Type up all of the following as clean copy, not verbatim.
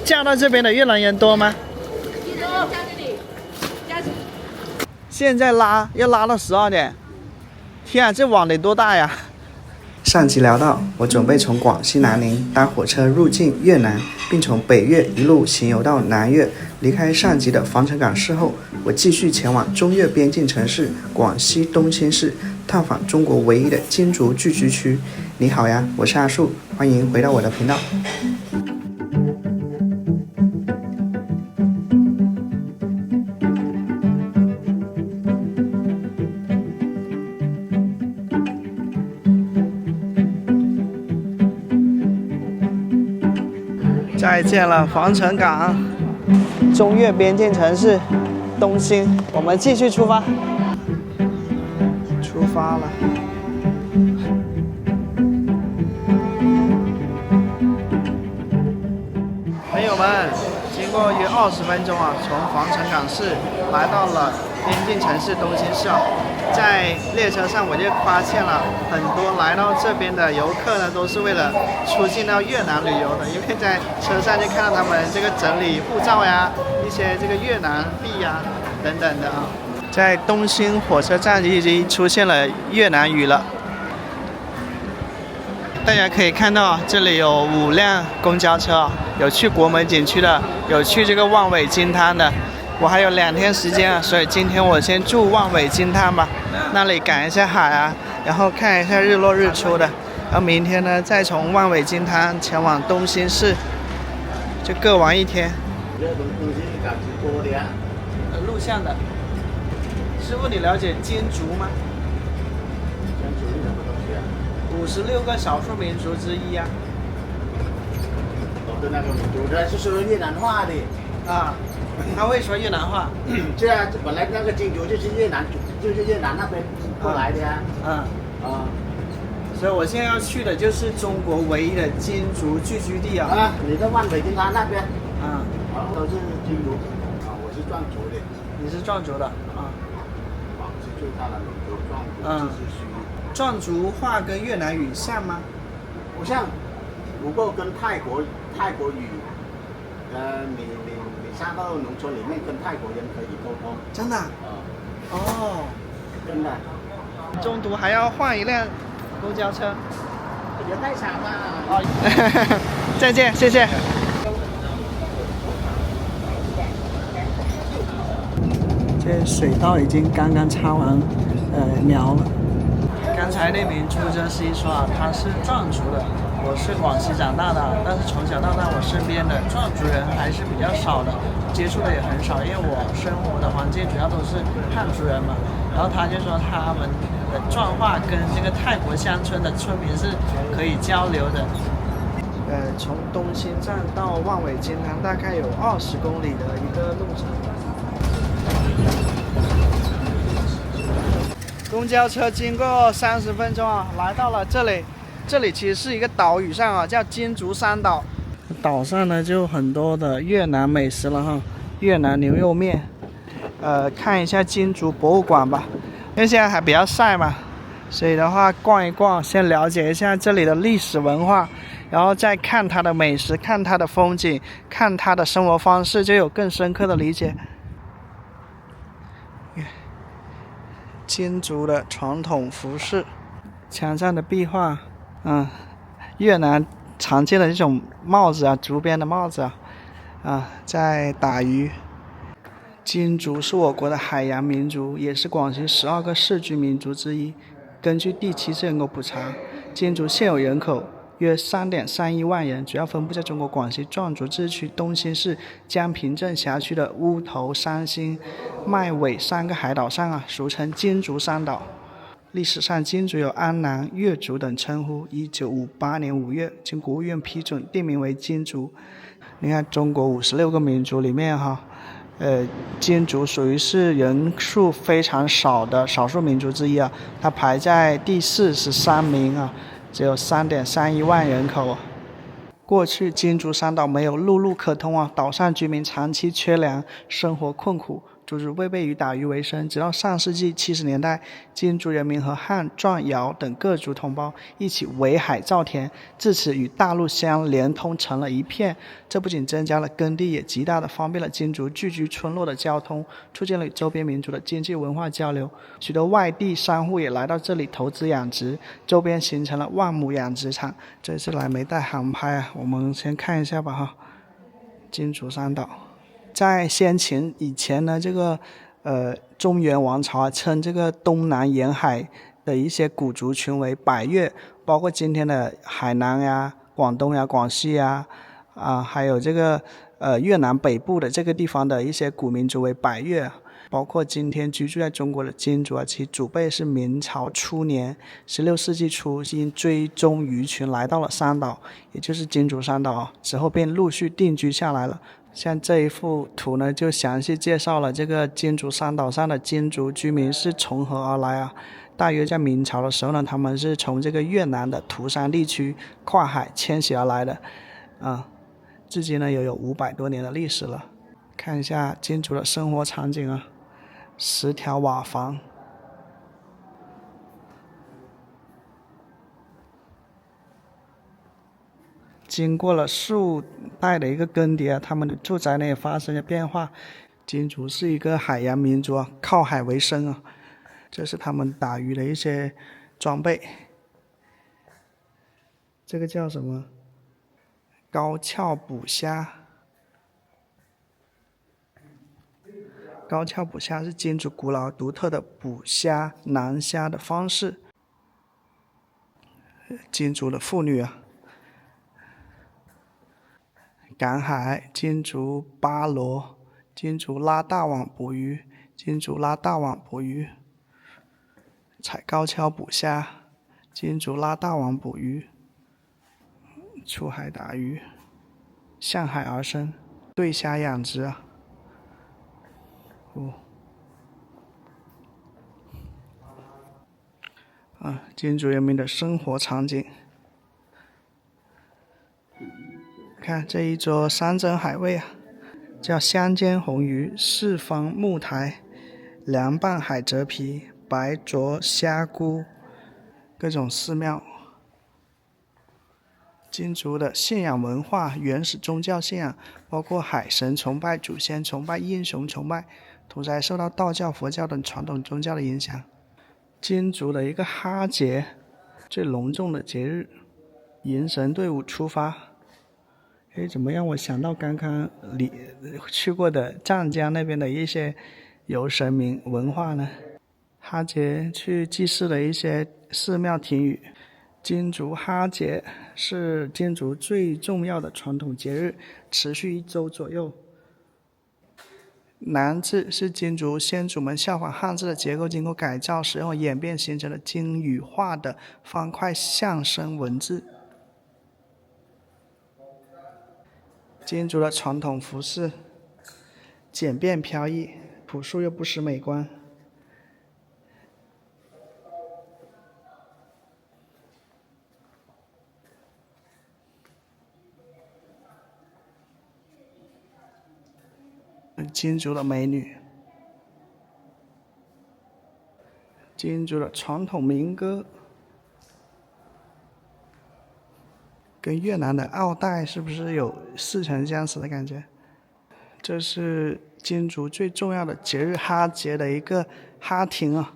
嫁到这边的越南人多吗？现在要拉到12点，天啊，这网得多大呀！上集聊到，我准备从广西南宁搭火车入境越南，并从北越一路行游到南越。离开上集的防城港市后，我继续前往中越边境城市广西东兴市，探访中国唯一的金竹聚居区。你好呀，我是阿树，欢迎回到我的频道。再见了，防城港，中越边境城市东兴，我们继续出发。出发了。朋友们，经过约20分钟啊，从防城港市来到了边境城市东兴市啊。在列车上我就发现了很多来到这边的游客呢，都是为了出境到越南旅游的，因为在车上就看到他们这个整理护照呀，一些这个越南币呀等等的啊。在东兴火车站已经出现了越南语了。大家可以看到这里有5辆公交车，有去国门景区的，有去这个望尾金滩的。我还有2天时间啊，所以今天我先住望尾金滩吧，那里赶一下海啊，然后看一下日落日出的。然后明天呢，再从望尾金滩前往东兴市，就各玩1天。录像的，师傅，你了解金竹吗？56个少数民族之一啊。的那个民族，它是说越南话的。啊。他会说越南话。对啊，本来那个金竹就是越南那边过来的呀。所以我现在要去的就是中国唯一的金竹聚居地啊。啊，你在万北金滩那边。都是金竹。我是壮族的。你是壮族的啊？广西最大的民族壮族自治区。壮族话跟越南语像吗？不像，不过跟泰国语，你上到农村里面跟泰国人可以沟通。真的？哦，真的。中途还要换1辆公交车。也太惨了。再见，谢谢。这水道已经刚刚插完苗了。刚才那名出租车司机说啊，他是壮族的。我是广西长大的，但是从小到大我身边的壮族人还是比较少的，接触的也很少，因为我生活的环境主要都是汉族人嘛。然后他就说他们的壮话跟这个泰国乡村的村民是可以交流的。从东兴站到望尾金滩大概有20公里的一个路程。公交车经过30分钟啊，来到了这里。这里其实是一个岛屿上啊，叫金竹山岛。岛上呢就很多的越南美食了哈，越南牛肉面。看一下金竹博物馆吧，因为现在还比较晒嘛，所以的话逛一逛，先了解一下这里的历史文化，然后再看它的美食，看它的风景，看它的生活方式，就有更深刻的理解。金竹的传统服饰，墙上的壁画。越南常见的这种帽子啊，竹编的帽子啊，在打鱼。金竹是我国的海洋民族，也是广西12个世居民族之一。根据第7次人口普查，金竹现有人口约3.31万人，主要分布在中国广西壮族自治区东兴市江平镇辖区的乌头、三星、麦尾3个海岛上俗称金竹山岛。历史上，金竹有安南、越族等称呼。1958年5月，经国务院批准，定名为金竹。你看，中国56个民族里面金竹属于是人数非常少的少数民族之一它排在第43名只有3.31万人口。过去金竹山岛没有陆路可通岛上居民长期缺粮，生活困苦。就是未被以打鱼为生。直到上世纪70年代，金族人民和汉、壮、瑶等各族同胞一起围海造田，自此与大陆相连通成了一片。这不仅增加了耕地，也极大的方便了金族聚居村落的交通，促进了与周边民族的经济文化交流。许多外地商户也来到这里投资养殖，周边形成了万亩养殖场。这次来没带航拍啊，我们先看一下吧哈。金竹山岛，在先秦以前呢，这个中原王朝啊，称这个东南沿海的一些古族群为百越，包括今天的海南呀、广东呀、广西呀，还有这个越南北部的这个地方的一些古民族为百越。包括今天居住在中国的金族啊，其祖辈是明朝初年16世纪初因追踪鱼群来到了山岛，也就是金竹山岛，之后便陆续定居下来了。像这一幅图呢，就详细介绍了这个金竹山岛上的金族居民是从何而来啊。大约在明朝的时候呢，他们是从这个越南的涂山地区跨海迁徙而来的，至今呢也有500多年的历史了。看一下金族的生活场景啊，10条瓦房，经过了数代的一个更迭，他们的住宅呢也发生了变化。金族是一个海洋民族啊，靠海为生啊。这是他们打鱼的一些装备，这个叫什么？高鞘捕虾。高鞘捕虾是金族古老独特的捕虾南虾的方式。金族的妇女啊，赶海，金族巴罗，金族拉大网捕鱼，金族拉大网捕鱼，采高跷捕虾，金族拉大网捕鱼，出海打鱼，向海而生，对虾养殖啊。金族人民的生活场景。看这一桌山珍海味啊，叫香煎红鱼、四方木台、凉拌海蜇皮、白灼虾菇，各种寺庙。金族的信仰文化，原始宗教信仰包括海神崇拜、祖先崇拜、英雄崇拜，同时还受到道教、佛教等传统宗教的影响。金族的一个哈节，最隆重的节日，迎神队伍出发。怎么让我想到刚刚去过的湛江那边的一些游神明文化呢？哈节去祭祀的一些寺庙亭宇。金族哈节是金族最重要的传统节日，持续1周左右。南字是金族先祖们效仿汉字的结构，经过改造使用演变形成的金羽化的方块象声文字。金族的传统服饰简便飘逸，朴素又不失美观。金族的美女，金族的传统民歌，跟越南的奥黛是不是有似曾相识的感觉？这是金族最重要的节日哈节的一个哈亭啊。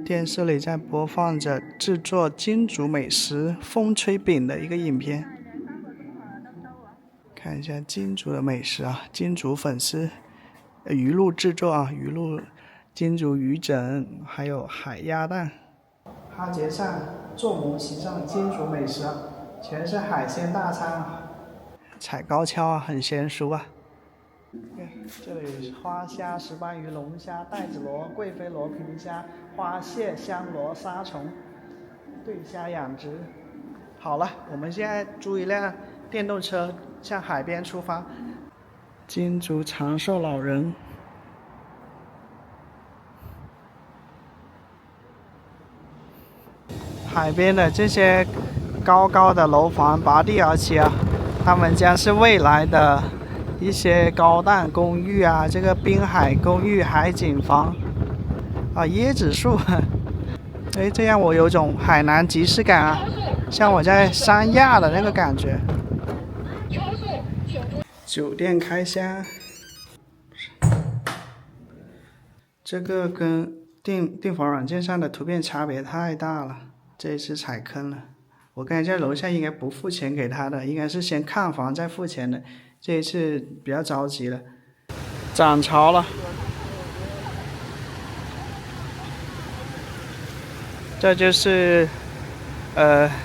电视里在播放着制作金族美食风吹饼的一个影片。看一下金族的美食啊，金族粉丝鱼露制作啊，鱼露、金族鱼枕，还有海鸭蛋。哈节上做模型上的金族美食啊，全是海鲜大餐啊，采高跷啊，很娴熟啊。这里花虾、石斑鱼、龙虾、带子螺、贵妃螺、平虾、花蟹、香螺、沙虫，对虾养殖。好了，我们现在租一辆电动车向海边出发。金族长寿老人，海边的这些高高的楼房拔地而起啊，他们将是未来的一些高档公寓啊，这个滨海公寓、海景房啊，椰子树，哎，这样我有种海南即视感啊，像我在三亚的那个感觉。酒店开箱，这个跟订房软件上的图片差别太大了，这一次踩坑了。我刚才在楼下应该不付钱给他的，应该是先看房再付钱的。这一次比较着急了，涨潮了。这就是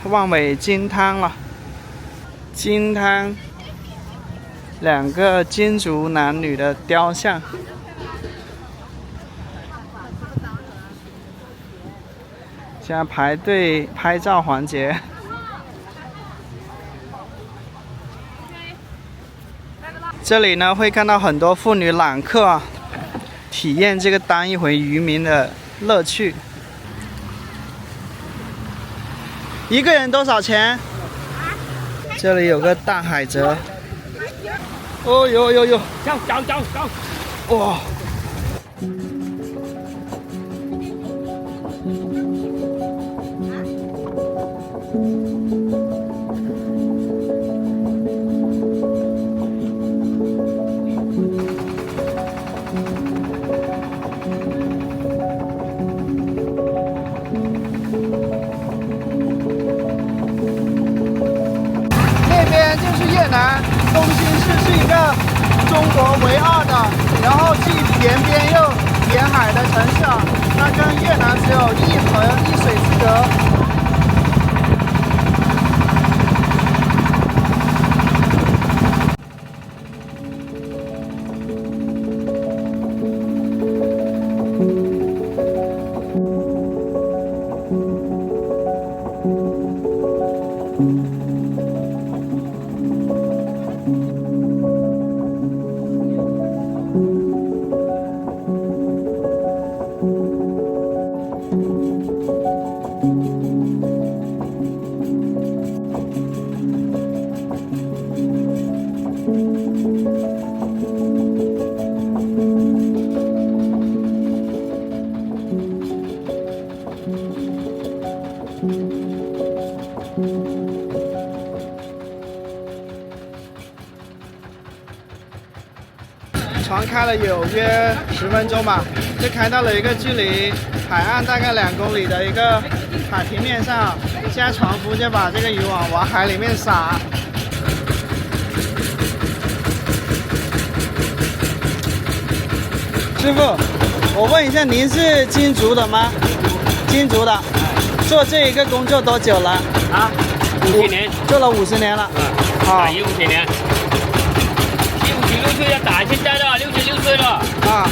万尾金汤了，金汤2个金族男女的雕像。现在排队拍照环节。这里呢会看到很多妇女揽客啊，体验这个当一回渔民的乐趣。一个人多少钱？这里有个大海蜇。哦呦呦呦！走！哇！越南东兴市是一个中国唯二的，然后既沿边又沿海的城市啊，它跟越南只有一水之隔。船开了有约10分钟吧，就开到了一个距离海岸大概2公里的一个海平面上。现在船夫就把这个渔网往海里面撒。师傅，我问一下，您是金族的吗？金族的，做这一个工作多久了？啊，50年，做了50年了。打鱼50年。56岁要打，现在了66岁了啊，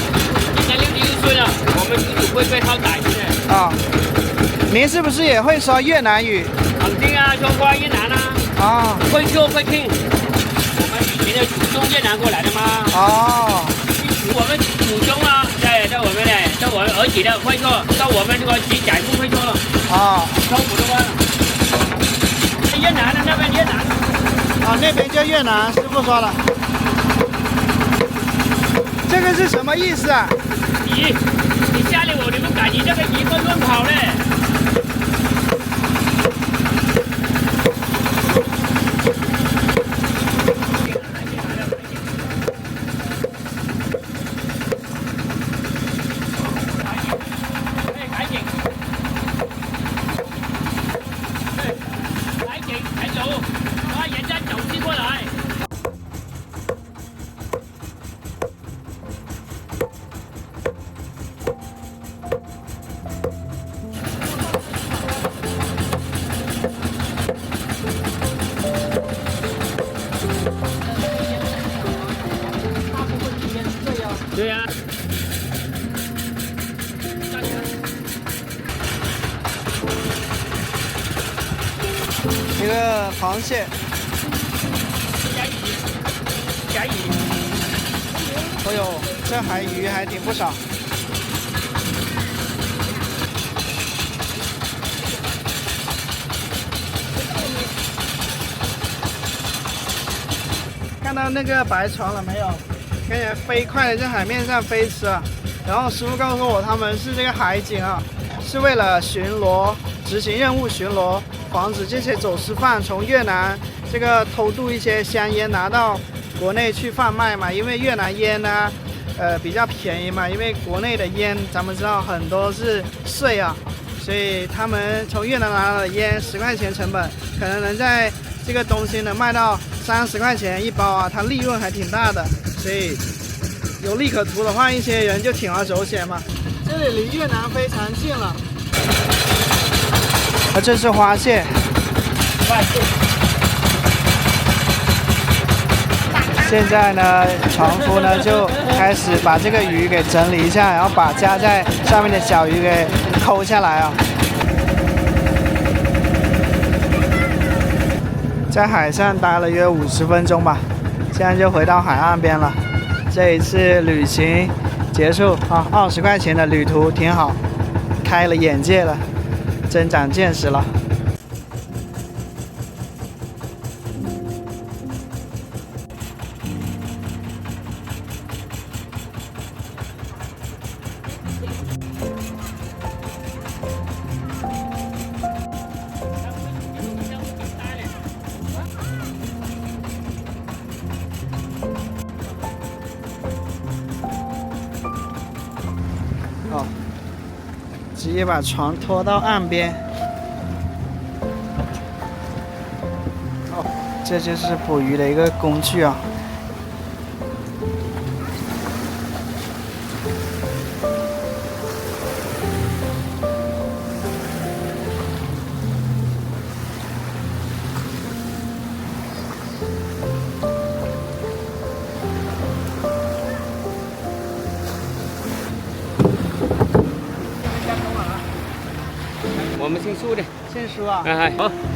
今年66岁了，我们祖祖辈辈靠打鱼的啊。您是不是也会说越南语？肯定啊，说过越南啊。啊，会说会听。我们以前的祖宗越南过来的嘛。哦。我们祖宗啊，在我们的，在我们儿子的会说，到我们这个几代不会说了。啊，说普通话了。越南的那边越南。啊，那边叫越南，师傅说了。这个是什么意思啊？鱼，你吓了我，你不敢，你这个鱼会乱跑嘞。海景，海走，把人家走进过来。对呀、一个螃蟹。甲鱼。哎呦，这海鱼还挺不少。看看到那个白船了没有？看起来飞快的在海面上飞驰啊。然后师傅告诉我，他们是这个海警啊，是为了巡逻、执行任务巡逻，防止这些走私犯从越南这个偷渡一些香烟拿到国内去贩卖嘛。因为越南烟呢，比较便宜嘛，因为国内的烟咱们知道很多是税啊，所以他们从越南拿到的烟10块钱成本，可能能在这个东西能卖到30块钱一包啊，它利润还挺大的，所以有利可图的话，一些人就铤而走险嘛。这里离越南非常近了。这是花蟹。现在呢，船夫呢就开始把这个鱼给整理一下，然后把夹在上面的小鱼给抠下来啊。在海上待了约50分钟吧，现在就回到海岸边了。这一次旅行结束啊，20块钱的旅途挺好，开了眼界了，增长见识了。哦，直接把船拖到岸边。哦，这就是捕鱼的一个工具啊。我们姓苏的，姓苏啊。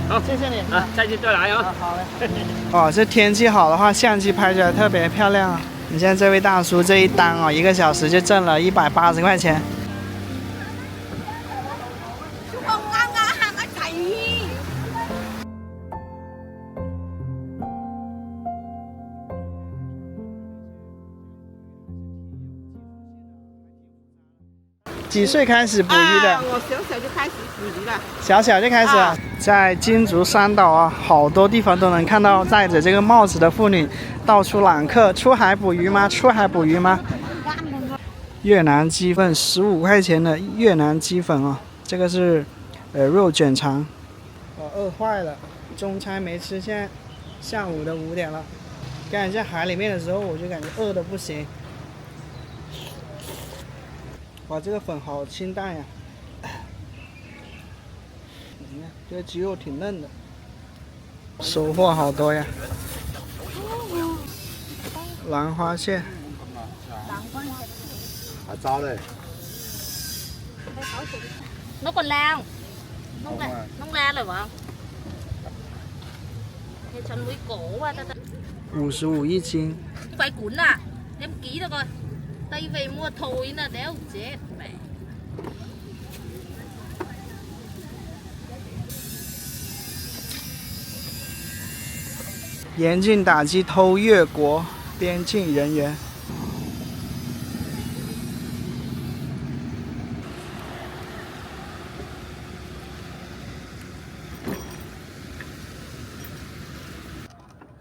好，谢谢你啊，下次再来啊。好嘞。哦，这天气好的话，相机拍起来特别漂亮啊。你像这位大叔这一单哦，1个小时就挣了180块钱。几岁开始捕鱼的？我小小就开始捕鱼了。小小就开始了。在金竹三岛啊，好多地方都能看到戴着这个帽子的妇女到处揽客。出海捕鱼吗？出海捕鱼吗？越南鸡粉15块钱的越南鸡粉啊，这个是肉卷肠。饿坏了，中餐没吃，现在下午的5点了。刚才在海里面的时候，我就感觉饿得不行。哇，这个粉好清淡呀！你看，这个鸡肉挺嫩的，收获好多呀。兰花蟹，还糟嘞。nó còn lao nó la rồi phải không? Thì chân mũi cổ qua ta 55一斤。phải cuốn à? Em ký được rồi. Tay về mua thôi là đéo chết mẹ. 严禁打击偷越国边境人员。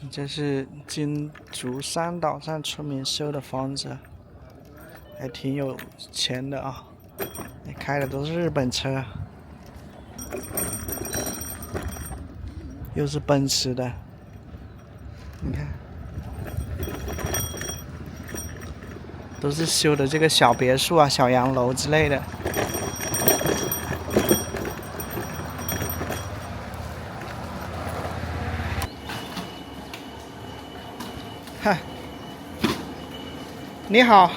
这是金竹三岛上村民修的房子，还挺有钱的啊！开的都是日本车，又是奔驰的。你看，都是修的这个小别墅啊、小洋楼之类的。嗨，你好，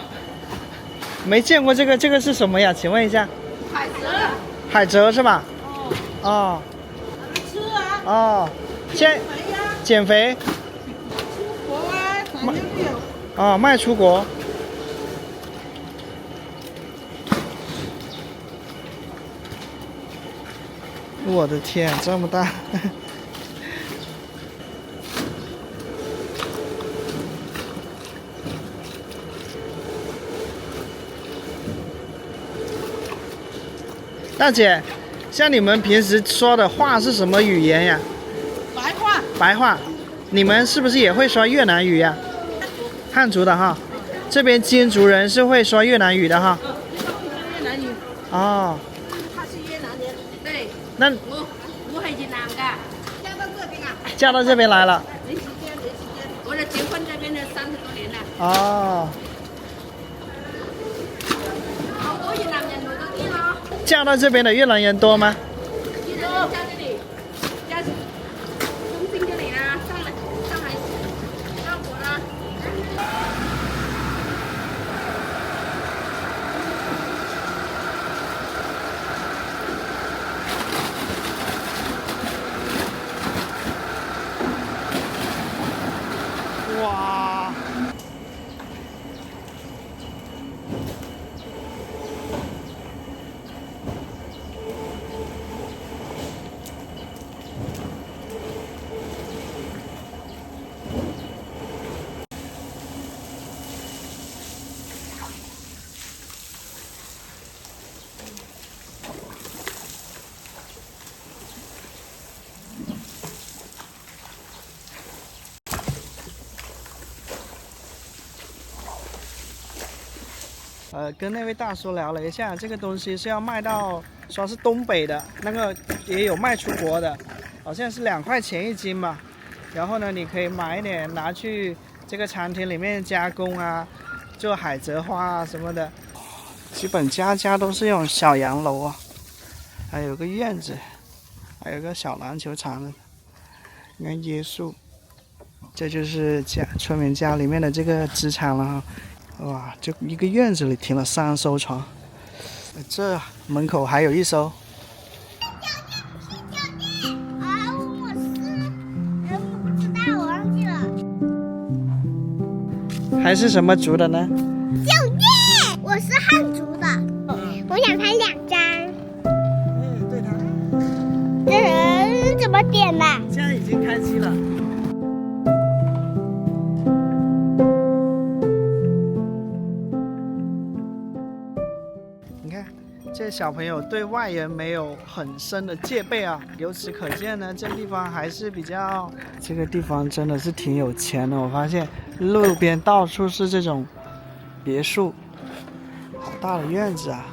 没见过这个，这个是什么呀？请问一下。海蜇。海蜇是吧？哦。吃啊。哦，现减肥。出国啊，反正就有。哦，卖出国。我的天，这么大！大姐，像你们平时说的话是什么语言呀？白话。白话。你们是不是也会说越南语呀？汉族的哈。这边金族人是会说越南语的哈。越南语。哦。他是越南人。对。那我是越南的，嫁到这边啊。嫁到这边来了。没时间。我的结婚这边的30多年了。哦。好多越南人来这里了。嫁到这边的越南人多吗？越南人嫁这里，嫁中心这里啦，上海、到我啦。哇！跟那位大叔聊了一下，这个东西是要卖到，说是东北的，那个也有卖出国的，好像是2块钱1斤吧。然后呢，你可以买一点拿去这个餐厅里面加工啊，做海蜇花啊什么的。基本家家都是那种小洋楼啊，还有个院子，还有个小篮球场，你看椰树，这就是村民家里面的这个资产了哈。哇，就一个院子里停了3艘船，这门口还有1艘。还是什么族的呢？酒店，我是汉族的，我想拍2张。对它。这人怎么点的？现在已经开机了。你看，这小朋友对外人没有很深的戒备啊。由此可见呢，这地方还是比较，这个地方真的是挺有钱的。我发现路边到处是这种别墅，好大的院子啊！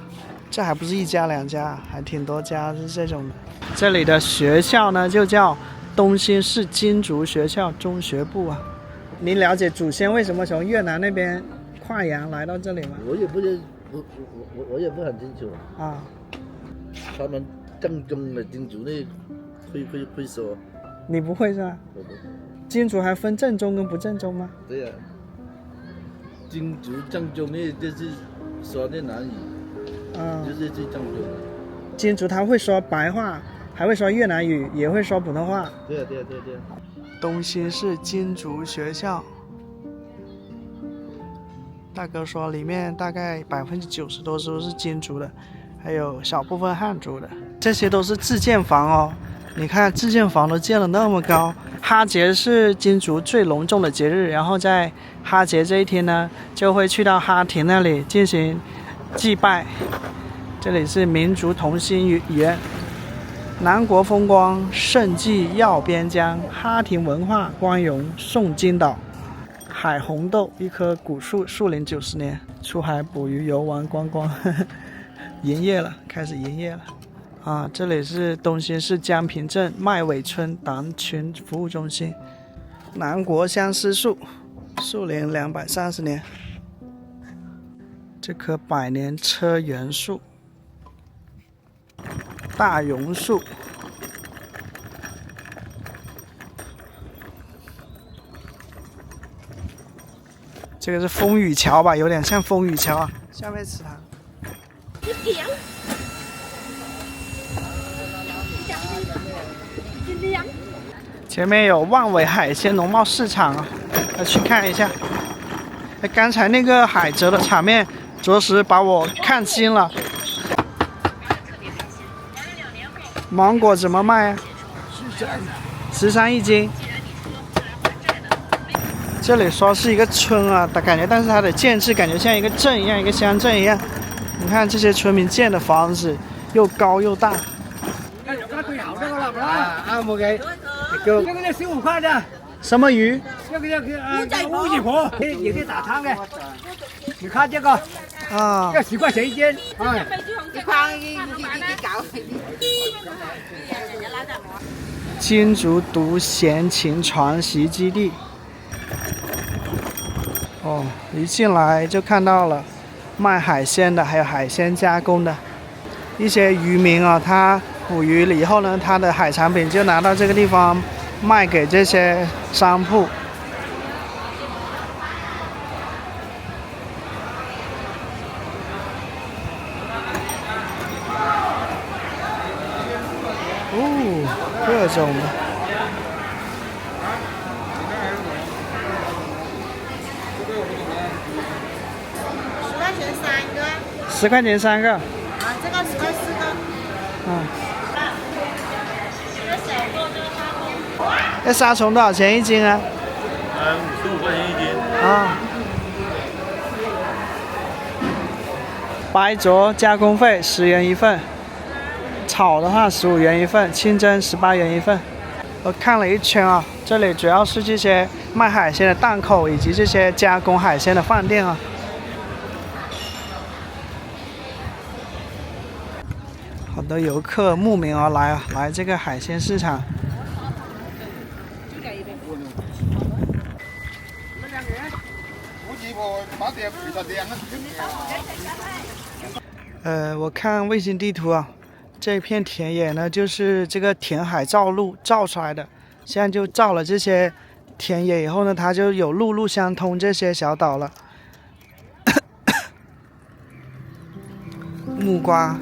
这还不是1家2家，还挺多家是这种的。这里的学校呢，就叫东兴市金族学校中学部啊。您了解祖先为什么从越南那边跨洋来到这里吗？我也不是，我也不很清楚啊。他们正宗的金族呢，会说。你不会是吧？我不会。金族还分正宗跟不正宗吗？对呀、金族正宗呢就是说越南语，就是最正宗的。金族他会说白话，还会说越南语，也会说普通话。对呀。东兴市金族学校，大哥说里面大概90%多都是金族的，还有小部分汉族的。这些都是自建房哦，你看自建房都建了那么高。哈节是金族最隆重的节日，然后在哈节这一天呢，就会去到哈亭那里进行祭拜。这里是民族同心园，南国风光，盛记耀边疆，哈亭文化光荣颂金岛，海红豆一棵古树，树龄90年，出海捕鱼游玩观光，营业了，开始营业了。啊，这里是东兴市江平镇麦尾村党群服务中心，南国相思树，树龄230年，这棵百年车缘树，大榕树，这个是风雨桥吧，有点像风雨桥啊。下面池塘。前面有万伟海鲜农贸市场啊，要去看一下。刚才那个海蜇的场面，着实把我看惊了。芒果怎么卖啊？13一斤。这里说是一个村啊，感觉，但是它的建制感觉像一个镇一样，一个乡镇一样。你看这些村民建的房子，又高又大。冇嘅，叫呢個小5塊咋？什麼魚？烏雞婆，有啲大湯嘅。你看這個，啊，要10塊錢一斤。金竹独闲禽传习基地。哦，一进来就看到了卖海鲜的，还有海鲜加工的一些渔民啊，他捕鱼了以后呢，他的海产品就拿到这个地方卖给这些商铺。哦，各种的。10块钱3个。啊，这个10块4个。嗯。那沙虫多少钱一斤啊？55块钱一斤。啊。白灼加工费10元一份，炒的话15元一份，清蒸18元一份。我看了一圈啊，这里主要是这些卖海鲜的档口以及这些加工海鲜的饭店啊。好多游客慕名而来啊，来这个海鲜市场。我看卫星地图啊，这片田野呢，就是这个填海造陆造出来的。现在就造了这些田野以后呢，它就有陆路相通这些小岛了。木瓜。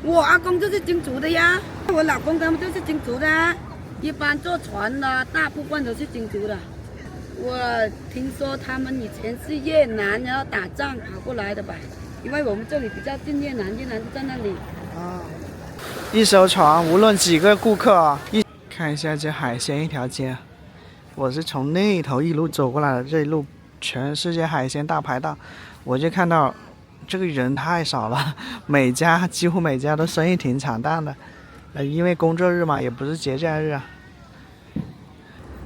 我阿公就是金竹的呀，我老公他们都是金竹的啊，一般坐船的大部分都是金竹的。我听说他们以前是越南然后打仗跑过来的吧，因为我们这里比较近越南，越南就在那里。啊，一艘船无论几个顾客啊，看一下这海鲜一条街，我是从那头一路走过来的，这一路全是这海鲜大排档，我就看到。这个人太少了，几乎每家都生意挺惨淡的，因为工作日嘛，也不是节假日啊。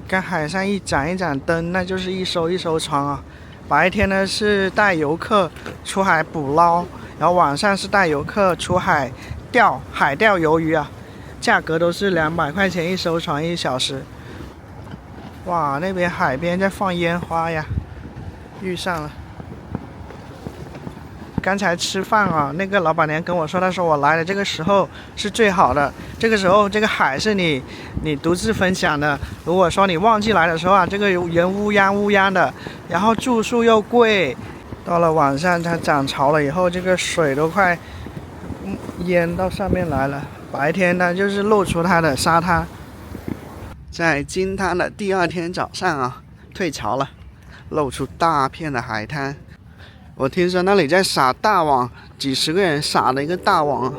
看海上一盏一盏灯，那就是一艘一艘船啊。白天呢是带游客出海捕捞，然后晚上是带游客出海钓鱿鱼啊，价格都是200块钱一艘船1小时。哇，那边海边在放烟花呀，遇上了。刚才吃饭啊，那个老板娘跟我说，她说我来的这个时候是最好的，这个时候这个海是你独自分享的。如果说你旺季来的时候啊，这个人乌泱的，然后住宿又贵，到了晚上它涨潮了以后，这个水都快淹到上面来了。白天呢就是露出它的沙滩。在金滩的第2天早上啊，退潮了，露出大片的海滩。我听说那里在撒大网，几十个人撒了一个大网。